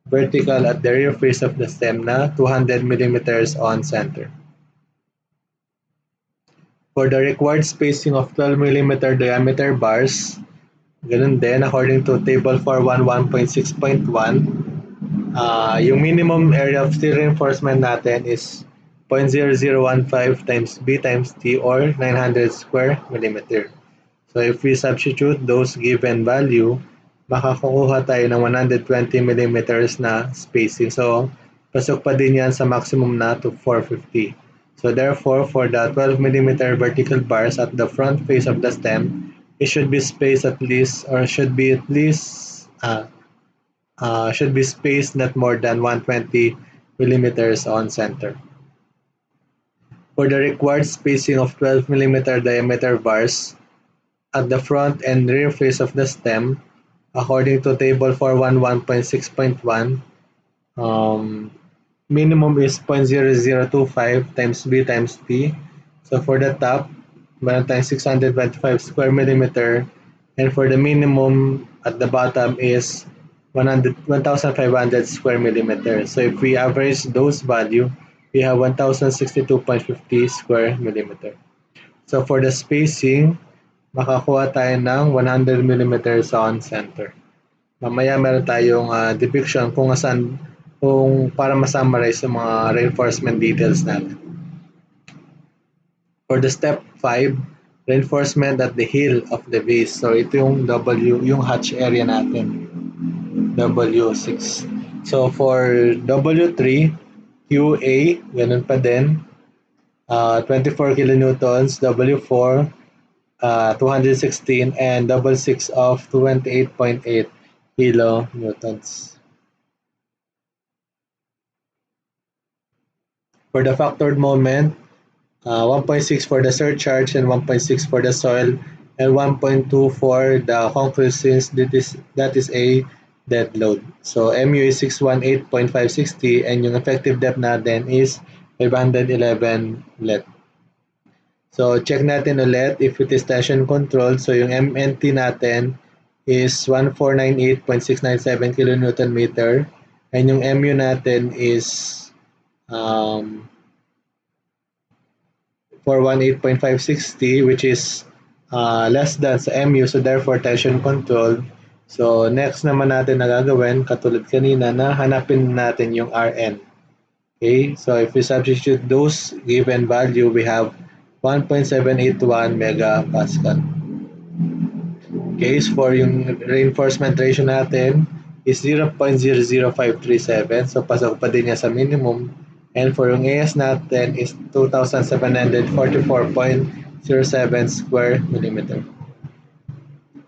vertical at the rear face of the stem na 200 millimeters on center. For the required spacing of 12 millimeter diameter bars, ganun din according to table 411.6.1, yung minimum area of steel reinforcement natin is 0.0015 times B times T or 900 square millimeter. So if we substitute those given value, makakukuha tayo ng 120 millimeters na spacing. So pasok pa din yan sa maximum na to 450. So therefore, for the 12 millimeter vertical bars at the front face of the stem, it should be spaced at least or should be spaced not more than 120 millimeters on center. For the required spacing of 12 millimeter diameter bars at the front and rear face of the stem, according to table 411.6.1, minimum is 0.0025 times B times T. So for the top, meron tayong 625 square millimeter, and for the minimum at the bottom is 1,500 square millimeter. So if we average those value, we have 1,062.50 square millimeter. So for the spacing, makakuha tayo ng 100 millimeters on center. Mamaya meron tayong depiction kung saan kung para ma-summarize yung mga reinforcement details natin. For the step 5, reinforcement at the heel of the base. So ito yung W, yung hatch area natin. W6. So for W3, QA, ganun pa din. 24 kilonewtons, W4, 216, and W6 of 28.8 kilonewtons. For the factored moment, 1.6 for the surcharge and 1.6 for the soil and 1.2 for the concrete since that is a dead load. So MU is 618.560 and yung effective depth natin is 511 let. So check natin ulit if it is tension controlled. So yung MNT natin is 1498.697 kilonewton meter and yung MU natin is 418.560 which is less than sa MU, so therefore tension controlled. So next naman natin na gagawin katulad kanina na hanapin natin yung RN. Okay, so if we substitute those given value, we have 1.781 megapascal. Case for yung reinforcement ratio natin is 0.00537. So pasok pa din niya sa minimum. And for yung AS natin is 2,744.07 square millimeter.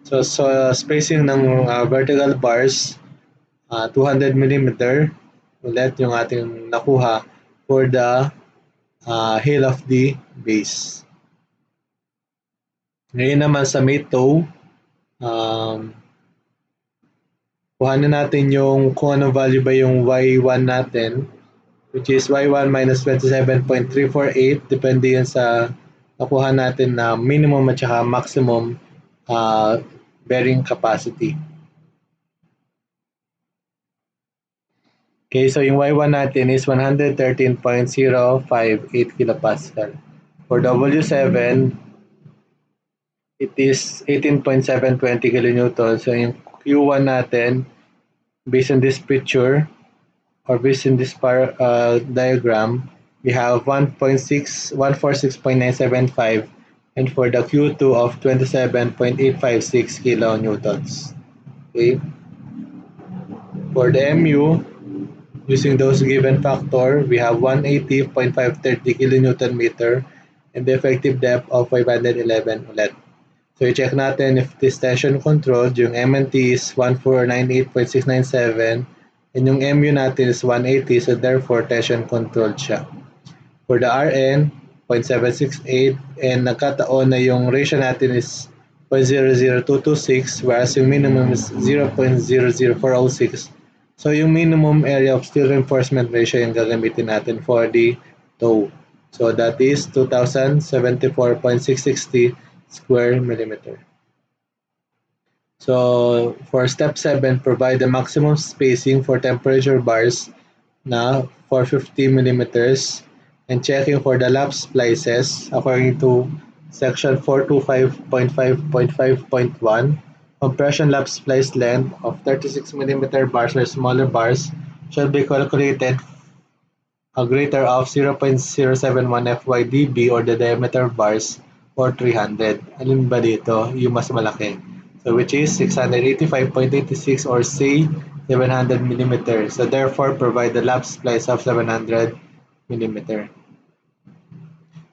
So spacing ng vertical bars, 200 millimeter ulit yung ating nakuha for the heel of the base. Ngayon naman sa may toe, kuhanin natin yung kung ano value ba yung y1 natin, which is y1 minus 27.348. Depende yan sa nakuha natin na minimum at saka maximum bearing capacity. Okay, so yung y1 natin is 113.058 kilopascal. For W7, it is 18.720 kilonewton. So yung Q1 natin, based on this picture, or based on this diagram, we have 146.975, and for the Q2 of 27.856 kilonewtons. Okay. For the MU, using those given factor, we have 180.530 kilonewton meter and the effective depth of 511 ulit. So i-check natin if this tension controlled, yung MNT is 1498.697 and yung MU natin is 180, so therefore tension controlled siya. For the RN, 0.768, and nagkataon na yung ratio natin is 0.00226 whereas yung minimum is 0.00406. So yung minimum area of steel reinforcement ratio yung gagamitin natin for the toe. So that is 2,074.660 square millimeter. So for step 7, provide the maximum spacing for temperature bars na 450 millimeters and checking for the lap splices according to section 425.5.5.1. Compression lap splice length of 36 millimeter bars or smaller bars shall be calculated a greater of 0.071 FYDB or the diameter bars or 300. Alin ba dito? Yung mas malaki. So which is 685.86 or say 700 millimeter. So therefore, provide the lap splice of 700 millimeter.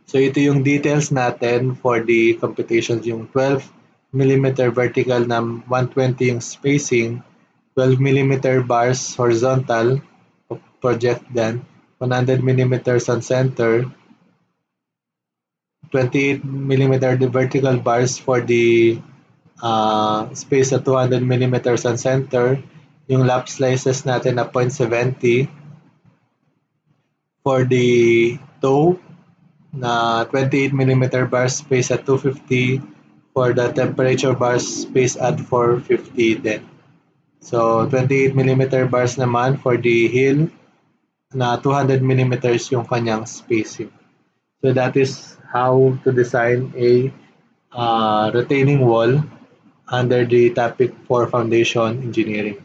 So ito yung details natin for the computations. Yung 12 millimeter vertical na 120 yung spacing, 12 millimeter bars horizontal, project then, 100 millimeters on center, 28 millimeter the vertical bars for the space at 200 millimeters on center, yung lap slices natin na 0.70, for the toe na 28 millimeter bars space at 250, for the temperature bars space at 450 din. So 28 millimeter bars naman for the heel na 200 millimeters yung kanyang spacing. So that is how to design a retaining wall under the topic for foundation engineering.